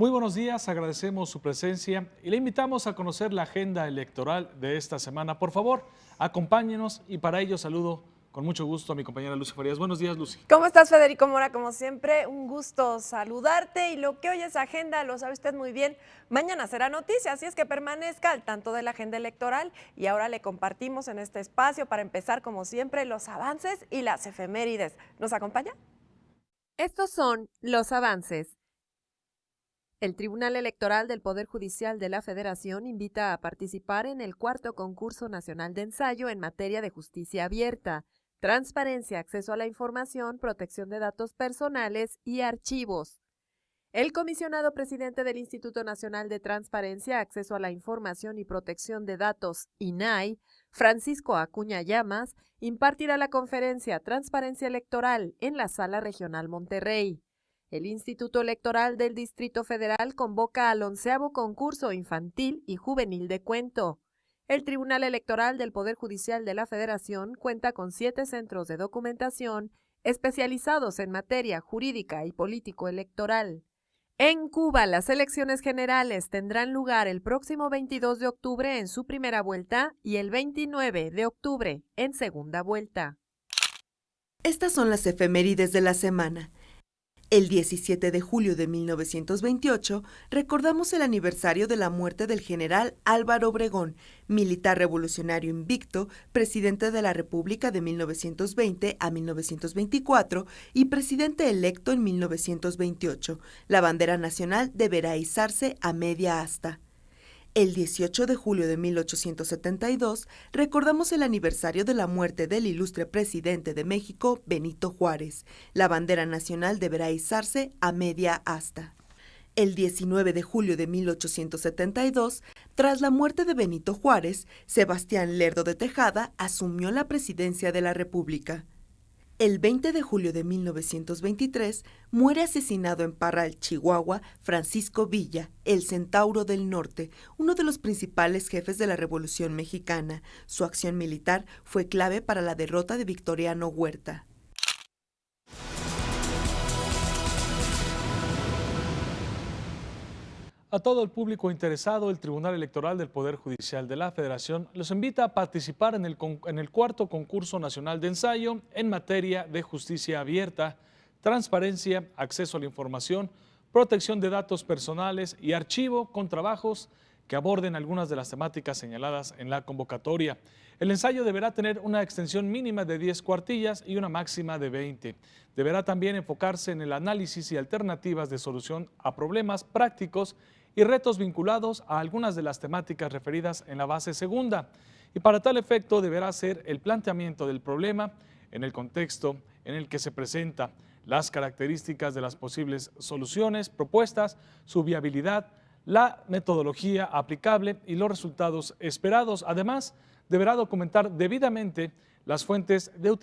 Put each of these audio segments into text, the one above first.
Muy buenos días, agradecemos su presencia y le invitamos a conocer la agenda electoral de esta semana. Por favor, acompáñenos y para ello saludo con mucho gusto a mi compañera Lucy Farías. Buenos días, Lucy. ¿Cómo estás, Federico Mora? Como siempre, un gusto saludarte y lo que hoy es agenda, lo sabe usted muy bien, mañana será noticia, así es que permanezca al tanto de la agenda electoral y ahora le compartimos en este espacio para empezar, como siempre, los avances y las efemérides. ¿Nos acompaña? Estos son los avances. El Tribunal Electoral del Poder Judicial de la Federación invita a participar en el cuarto concurso nacional de ensayo en materia de justicia abierta, transparencia, acceso a la información, protección de datos personales y archivos. El comisionado presidente del Instituto Nacional de Transparencia, Acceso a la Información y Protección de Datos, INAI, Francisco Acuña Llamas, impartirá la conferencia Transparencia Electoral en la Sala Regional Monterrey. El Instituto Electoral del Distrito Federal convoca al 11º concurso infantil y juvenil de cuento. El Tribunal Electoral del Poder Judicial de la Federación cuenta con 7 centros de documentación especializados en materia jurídica y político-electoral. En Cuba, las elecciones generales tendrán lugar el próximo 22 de octubre en su primera vuelta y el 29 de octubre en segunda vuelta. Estas son las efemérides de la semana. El 17 de julio de 1928 recordamos el aniversario de la muerte del general Álvaro Obregón, militar revolucionario invicto, presidente de la República de 1920 a 1924 y presidente electo en 1928. La bandera nacional deberá izarse a media asta. El 18 de julio de 1872 recordamos el aniversario de la muerte del ilustre presidente de México, Benito Juárez. La bandera nacional deberá izarse a media asta. El 19 de julio de 1872, tras la muerte de Benito Juárez, Sebastián Lerdo de Tejada asumió la presidencia de la República. El 20 de julio de 1923 muere asesinado en Parral, Chihuahua, Francisco Villa, el Centauro del Norte, uno de los principales jefes de la Revolución Mexicana. Su acción militar fue clave para la derrota de Victoriano Huerta. A todo el público interesado, el Tribunal Electoral del Poder Judicial de la Federación los invita a participar en el cuarto concurso nacional de ensayo en materia de justicia abierta, transparencia, acceso a la información, protección de datos personales y archivo con trabajos que aborden algunas de las temáticas señaladas en la convocatoria. El ensayo deberá tener una extensión mínima de 10 cuartillas y una máxima de 20. Deberá también enfocarse en el análisis y alternativas de solución a problemas prácticos y retos vinculados a algunas de las temáticas referidas en la base segunda. Y para tal efecto deberá hacer el planteamiento del problema en el contexto en el que se presenta, las características de las posibles soluciones propuestas, su viabilidad, la metodología aplicable y los resultados esperados. Además, deberá documentar debidamente las fuentes de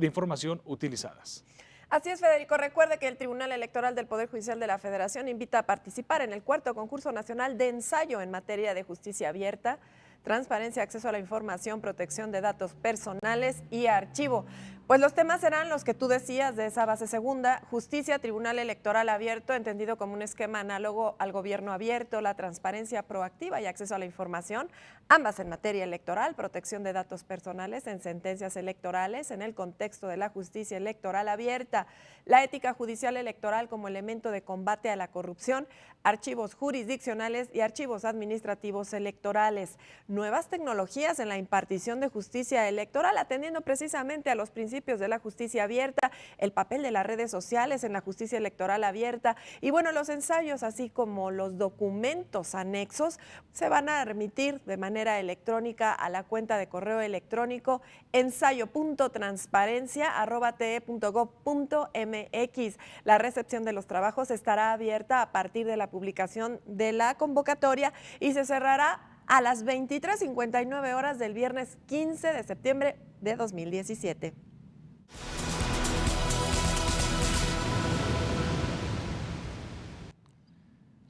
información utilizadas. Así es, Federico. Recuerde que el Tribunal Electoral del Poder Judicial de la Federación invita a participar en el cuarto concurso nacional de ensayo en materia de justicia abierta, transparencia, acceso a la información, protección de datos personales y archivo. Pues los temas serán los que tú decías de esa base segunda: justicia, tribunal electoral abierto, entendido como un esquema análogo al gobierno abierto, la transparencia proactiva y acceso a la información, ambas en materia electoral, protección de datos personales en sentencias electorales en el contexto de la justicia electoral abierta, la ética judicial electoral como elemento de combate a la corrupción, archivos jurisdiccionales y archivos administrativos electorales, nuevas tecnologías en la impartición de justicia electoral, atendiendo precisamente a los principios de la justicia abierta, el papel de las redes sociales en la justicia electoral abierta y bueno, los ensayos así como los documentos anexos se van a remitir de manera electrónica a la cuenta de correo electrónico ensayo.transparencia@te.gov.mx. La recepción de los trabajos estará abierta a partir de la publicación de la convocatoria y se cerrará a las 23:59 horas del viernes 15 de septiembre de 2017.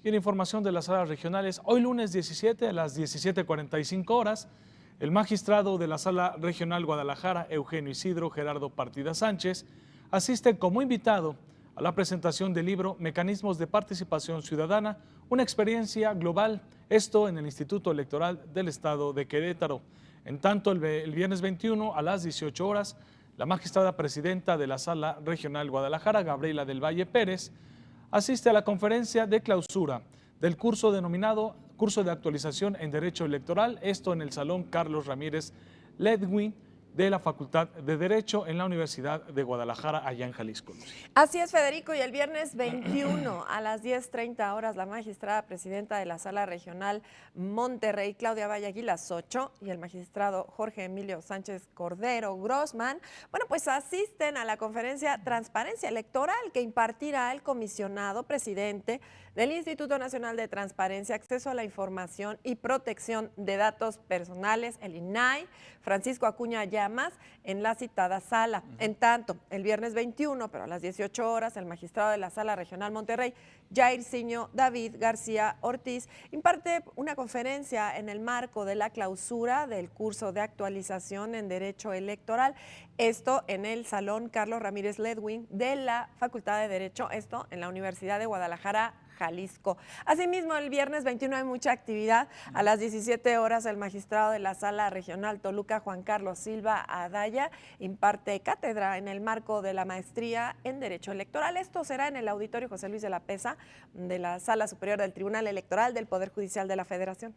Y en información de las salas regionales, hoy lunes 17 a las 17:45 horas, el magistrado de la Sala Regional Guadalajara, Eugenio Isidro Gerardo Partida Sánchez, asiste como invitado a la presentación del libro Mecanismos de Participación Ciudadana, una experiencia global, esto en el Instituto Electoral del Estado de Querétaro. En tanto, el viernes 21 a las 18 horas, la magistrada presidenta de la Sala Regional Guadalajara, Gabriela del Valle Pérez, asiste a la conferencia de clausura del curso denominado Curso de Actualización en Derecho Electoral, esto en el Salón Carlos Ramírez Ledwin de la Facultad de Derecho en la Universidad de Guadalajara, allá en Jalisco. Así es, Federico, y el viernes 21 a las 10:30 horas, la magistrada presidenta de la Sala Regional Monterrey, Claudia Valle Aguilar Socho, y el magistrado Jorge Emilio Sánchez Cordero Grossman, bueno, pues asisten a la conferencia Transparencia Electoral que impartirá el comisionado presidente del Instituto Nacional de Transparencia, Acceso a la Información y Protección de Datos Personales, el INAI, Francisco Acuña Llamas, en la citada sala. En tanto, el viernes 21, pero a las 18 horas, el magistrado de la Sala Regional Monterrey, Jairzinho David García Ortiz, imparte una conferencia en el marco de la clausura del curso de actualización en Derecho Electoral, esto en el Salón Carlos Ramírez Ledwin de la Facultad de Derecho, esto en la Universidad de Guadalajara, Jalisco. Asimismo, el viernes 21 hay mucha actividad. A las 17 horas, el magistrado de la Sala Regional Toluca, Juan Carlos Silva Adaya, imparte cátedra en el marco de la maestría en Derecho Electoral. Esto será en el Auditorio José Luis de la Pesa de la Sala Superior del Tribunal Electoral del Poder Judicial de la Federación.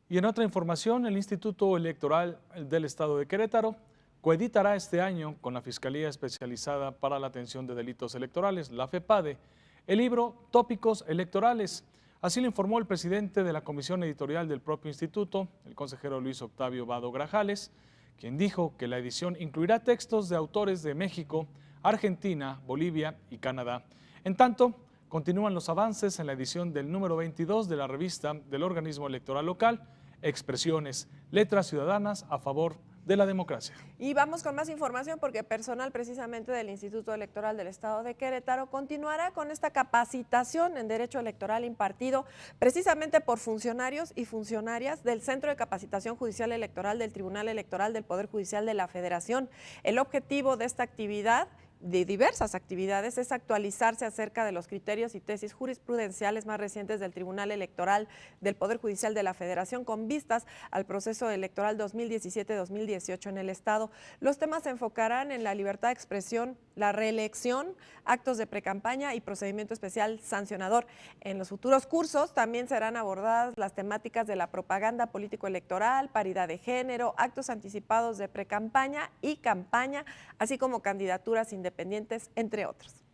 Y en otra información, el Instituto Electoral del Estado de Querétaro coeditará este año con la Fiscalía Especializada para la Atención de Delitos Electorales, la FEPADE, el libro Tópicos Electorales. Así lo informó el presidente de la comisión editorial del propio instituto, el consejero Luis Octavio Vado Grajales, quien dijo que la edición incluirá textos de autores de México, Argentina, Bolivia y Canadá. En tanto, continúan los avances en la edición del número 22 de la revista del organismo electoral local, Expresiones, Letras Ciudadanas a favor de la democracia. Y vamos con más información porque personal precisamente del Instituto Electoral del Estado de Querétaro continuará con esta capacitación en Derecho Electoral impartido precisamente por funcionarios y funcionarias del Centro de Capacitación Judicial Electoral del Tribunal Electoral del Poder Judicial de la Federación. El objetivo de esta actividad, de diversas actividades, es actualizarse acerca de los criterios y tesis jurisprudenciales más recientes del Tribunal Electoral del Poder Judicial de la Federación con vistas al proceso electoral 2017-2018 en el Estado. Los temas se enfocarán en la libertad de expresión, la reelección, actos de precampaña y procedimiento especial sancionador. En los futuros cursos también serán abordadas las temáticas de la propaganda político-electoral, paridad de género, actos anticipados de precampaña y campaña, así como candidaturas independientes, entre otros.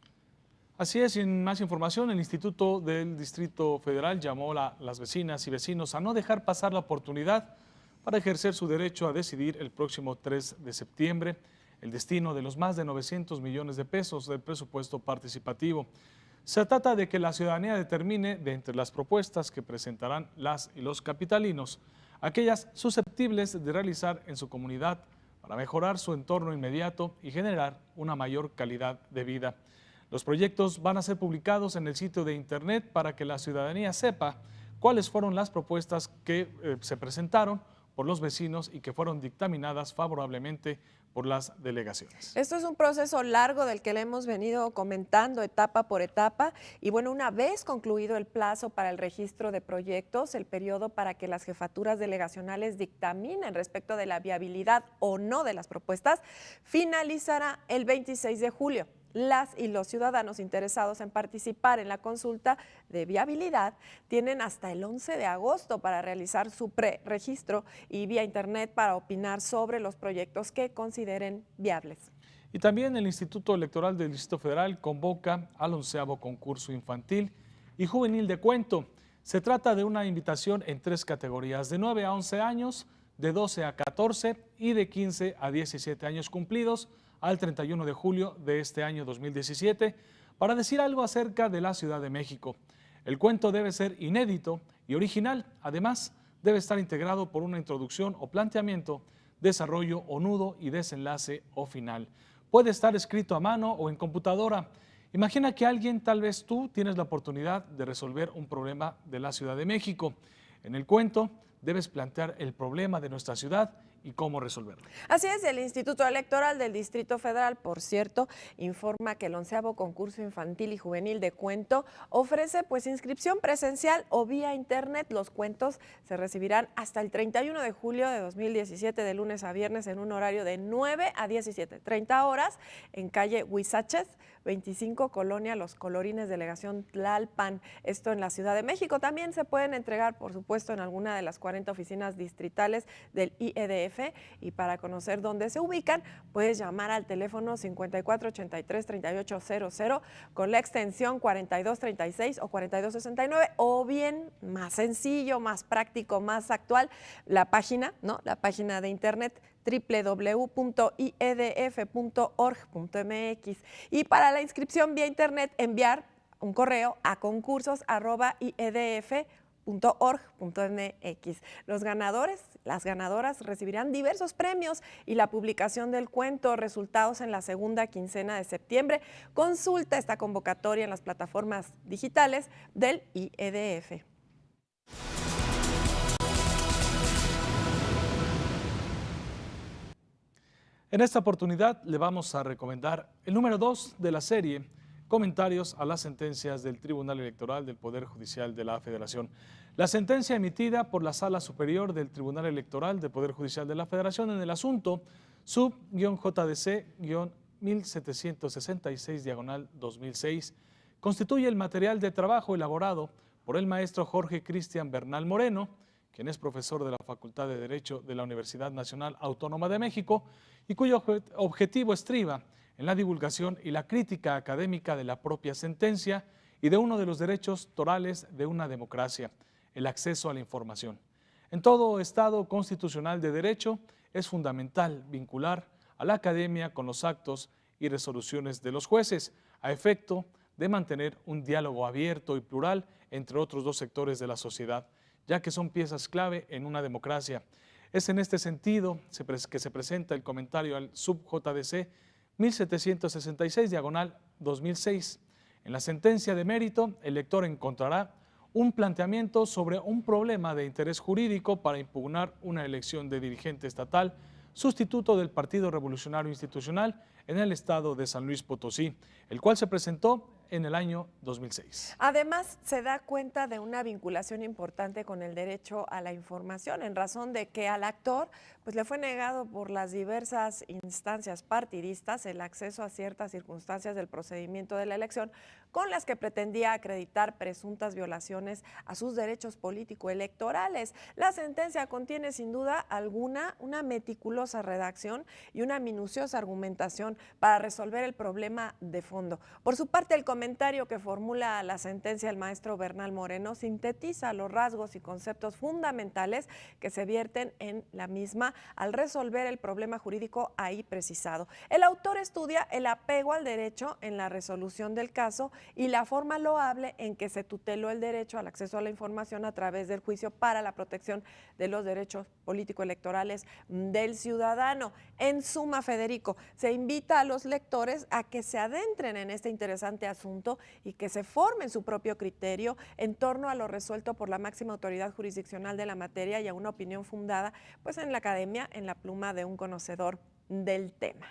Así es, sin más información, el Instituto del Distrito Federal llamó a las vecinas y vecinos a no dejar pasar la oportunidad para ejercer su derecho a decidir el próximo 3 de septiembre el destino de los más de 900 millones de pesos del presupuesto participativo. Se trata de que la ciudadanía determine de entre las propuestas que presentarán las y los capitalinos, aquellas susceptibles de realizar en su comunidad para mejorar su entorno inmediato y generar una mayor calidad de vida. Los proyectos van a ser publicados en el sitio de internet para que la ciudadanía sepa cuáles fueron las propuestas que se presentaron por los vecinos y que fueron dictaminadas favorablemente por las delegaciones. Esto es un proceso largo del que le hemos venido comentando etapa por etapa y bueno, una vez concluido el plazo para el registro de proyectos, el periodo para que las jefaturas delegacionales dictaminen respecto de la viabilidad o no de las propuestas, finalizará el 26 de julio. Las y los ciudadanos interesados en participar en la consulta de viabilidad tienen hasta el 11 de agosto para realizar su preregistro y vía internet para opinar sobre los proyectos que consideren viables. Y también el Instituto Electoral del Distrito Federal convoca al 11º concurso infantil y juvenil de cuento. Se trata de una invitación en 3 categorías, de 9 a 11 años, de 12 a 14 y de 15 a 17 años cumplidos, al 31 de julio de este año 2017 para decir algo acerca de la Ciudad de México. El cuento debe ser inédito y original, además debe estar integrado por una introducción o planteamiento, desarrollo o nudo y desenlace o final. Puede estar escrito a mano o en computadora. Imagina que alguien, tal vez tú, tienes la oportunidad de resolver un problema de la Ciudad de México. En el cuento debes plantear el problema de nuestra ciudad y cómo resolverlo. Así es, el Instituto Electoral del Distrito Federal, por cierto, informa que el 11º concurso infantil y juvenil de cuento ofrece pues inscripción presencial o vía internet. Los cuentos se recibirán hasta el 31 de julio de 2017, de lunes a viernes, en un horario de 9 a 17:30 horas, en calle Huizáchez 25, Colonia Los Colorines, delegación Tlalpan, esto en la Ciudad de México. También se pueden entregar, por supuesto, en alguna de las 40 oficinas distritales del IEDF, y para conocer dónde se ubican, puedes llamar al teléfono 5483-3800 con la extensión 4236 o 4269, o bien, más sencillo, más práctico, más actual, la página, ¿no? La página de internet www.iedf.org.mx. Y para la inscripción vía internet, enviar un correo a concursos@iedf.org.mx. Los ganadores, las ganadoras recibirán diversos premios y la publicación del cuento, resultados en la segunda quincena de septiembre. Consulta esta convocatoria en las plataformas digitales del IEDF. En esta oportunidad le vamos a recomendar el número 2 de la serie, Comentarios a las sentencias del Tribunal Electoral del Poder Judicial de la Federación. La sentencia emitida por la Sala Superior del Tribunal Electoral del Poder Judicial de la Federación en el asunto sub-JDC-1766/2006 constituye el material de trabajo elaborado por el maestro Jorge Cristian Bernal Moreno, quien es profesor de la Facultad de Derecho de la Universidad Nacional Autónoma de México y cuyo objetivo estriba en la divulgación y la crítica académica de la propia sentencia y de uno de los derechos torales de una democracia, el acceso a la información. En todo Estado constitucional de derecho es fundamental vincular a la academia con los actos y resoluciones de los jueces, a efecto de mantener un diálogo abierto y plural entre otros dos sectores de la sociedad, ya que son piezas clave en una democracia. Es en este sentido que se presenta el comentario al sub-JDC 1766/2006. En la sentencia de mérito, el lector encontrará un planteamiento sobre un problema de interés jurídico para impugnar una elección de dirigente estatal, sustituto del Partido Revolucionario Institucional en el estado de San Luis Potosí, el cual se presentó en el año 2006. Además, se da cuenta de una vinculación importante con el derecho a la información, en razón de que al actor pues, le fue negado por las diversas instancias partidistas el acceso a ciertas circunstancias del procedimiento de la elección, con las que pretendía acreditar presuntas violaciones a sus derechos político-electorales. La sentencia contiene sin duda alguna una meticulosa redacción y una minuciosa argumentación para resolver el problema de fondo. Por su parte, el comentario que formula la sentencia el maestro Bernal Moreno sintetiza los rasgos y conceptos fundamentales que se vierten en la misma al resolver el problema jurídico ahí precisado. El autor estudia el apego al derecho en la resolución del caso y la forma loable en que se tuteló el derecho al acceso a la información a través del juicio para la protección de los derechos político-electorales del ciudadano. En suma, Federico, se invita a los lectores a que se adentren en este interesante asunto y que se formen su propio criterio en torno a lo resuelto por la máxima autoridad jurisdiccional de la materia y a una opinión fundada pues en la academia, en la pluma de un conocedor del tema.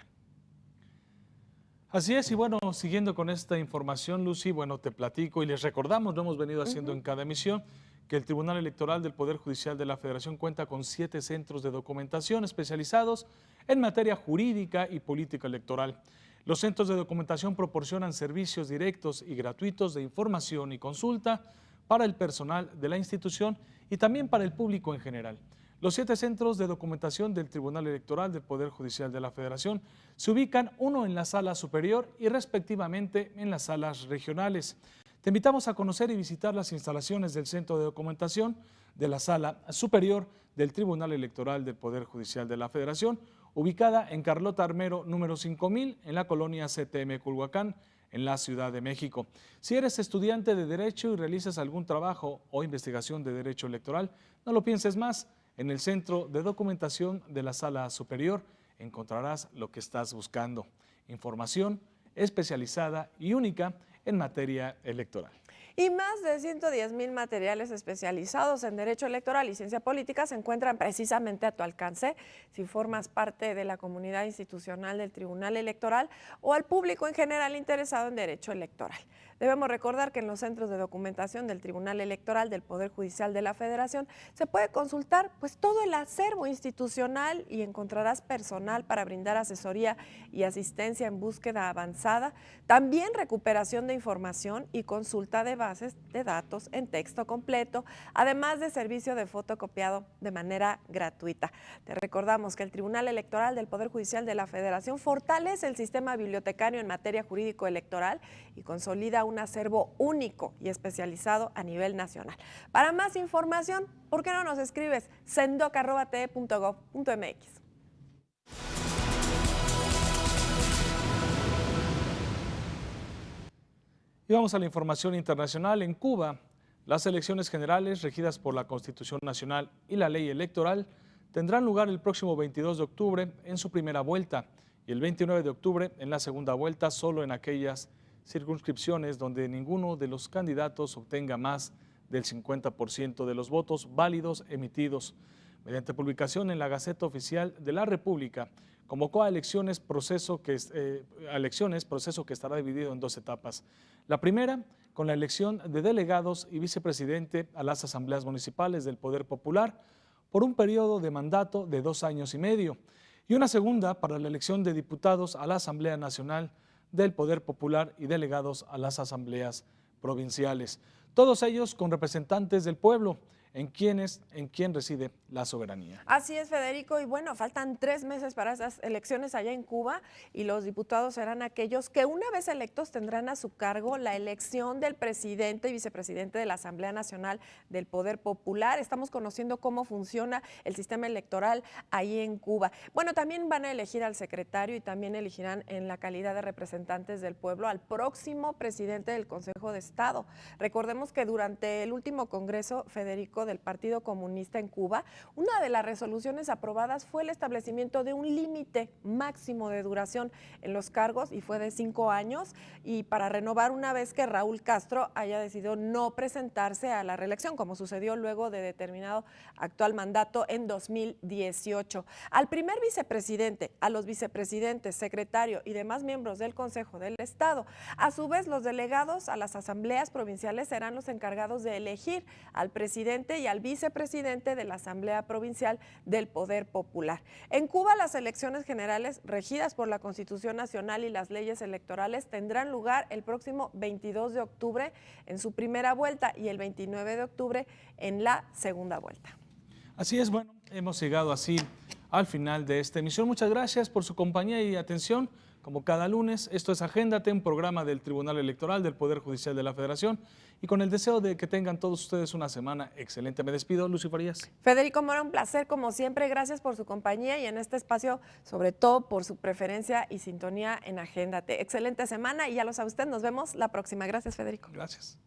Así es, y bueno, siguiendo con esta información, Lucy, bueno, te platico y les recordamos, lo hemos venido haciendo en cada emisión, que el Tribunal Electoral del Poder Judicial de la Federación cuenta con 7 centros de documentación especializados en materia jurídica y política electoral. Los centros de documentación proporcionan servicios directos y gratuitos de información y consulta para el personal de la institución y también para el público en general. Los 7 centros de documentación del Tribunal Electoral del Poder Judicial de la Federación se ubican uno en la Sala Superior y respectivamente en las salas regionales. Te invitamos a conocer y visitar las instalaciones del Centro de Documentación de la Sala Superior del Tribunal Electoral del Poder Judicial de la Federación, ubicada en Carlota Armero número 5000 en la colonia CTM Culhuacán, en la Ciudad de México. Si eres estudiante de Derecho y realizas algún trabajo o investigación de Derecho Electoral, no lo pienses más. En el Centro de Documentación de la Sala Superior encontrarás lo que estás buscando: información especializada y única en materia electoral. Y más de 110,000 materiales especializados en Derecho Electoral y Ciencia Política se encuentran precisamente a tu alcance si formas parte de la comunidad institucional del Tribunal Electoral o al público en general interesado en Derecho Electoral. Debemos recordar que en los centros de documentación del Tribunal Electoral del Poder Judicial de la Federación se puede consultar todo el acervo institucional y encontrarás personal para brindar asesoría y asistencia en búsqueda avanzada, también recuperación de información y consulta de bases de datos en texto completo, además de servicio de fotocopiado de manera gratuita. Te recordamos que el Tribunal Electoral del Poder Judicial de la Federación fortalece el sistema bibliotecario en materia jurídico electoral y consolida un acervo único y especializado a nivel nacional. Para más información, ¿por qué no nos escribes? sendoc@te.gov.mx. Y vamos a la información internacional. En Cuba, las elecciones generales regidas por la Constitución Nacional y la ley electoral tendrán lugar el próximo 22 de octubre en su primera vuelta y el 29 de octubre en la segunda vuelta, solo en aquellas circunscripciones donde ninguno de los candidatos obtenga más del 50% de los votos válidos emitidos. Mediante publicación en la Gaceta Oficial de la República, convocó a elecciones, proceso que estará dividido en dos etapas. La primera, con la elección de delegados y vicepresidente a las asambleas municipales del Poder Popular por un periodo de mandato de 2 años y medio, y una segunda para la elección de diputados a la Asamblea Nacional del Poder Popular y delegados a las asambleas provinciales, todos ellos con representantes del pueblo, en quien reside la soberanía. Así es, Federico, y bueno, faltan 3 meses para esas elecciones allá en Cuba y los diputados serán aquellos que una vez electos tendrán a su cargo la elección del presidente y vicepresidente de la Asamblea Nacional del Poder Popular. Estamos conociendo cómo funciona el sistema electoral ahí en Cuba. Bueno, también van a elegir al secretario y también elegirán en la calidad de representantes del pueblo al próximo presidente del Consejo de Estado. Recordemos que durante el último congreso, Federico, del Partido Comunista en Cuba, una de las resoluciones aprobadas fue el establecimiento de un límite máximo de duración en los cargos y fue de 5 años y para renovar una vez que Raúl Castro haya decidido no presentarse a la reelección, como sucedió luego de determinado actual mandato en 2018. Al primer vicepresidente, a los vicepresidentes, secretario y demás miembros del Consejo del Estado. A su vez, los delegados a las asambleas provinciales serán los encargados de elegir al presidente y al vicepresidente de la Asamblea Provincial del Poder Popular. En Cuba, las elecciones generales regidas por la Constitución Nacional y las leyes electorales tendrán lugar el próximo 22 de octubre en su primera vuelta y el 29 de octubre en la segunda vuelta. Así es, bueno, hemos llegado así al final de esta emisión. Muchas gracias por su compañía y atención. Como cada lunes, esto es Agéndate, un programa del Tribunal Electoral del Poder Judicial de la Federación, y con el deseo de que tengan todos ustedes una semana excelente. Me despido, Lucy Farías. Federico Mora, un placer como siempre. Gracias por su compañía y en este espacio, sobre todo por su preferencia y sintonía en Agéndate. Excelente semana y ya lo sabe usted, nos vemos la próxima. Gracias, Federico. Gracias.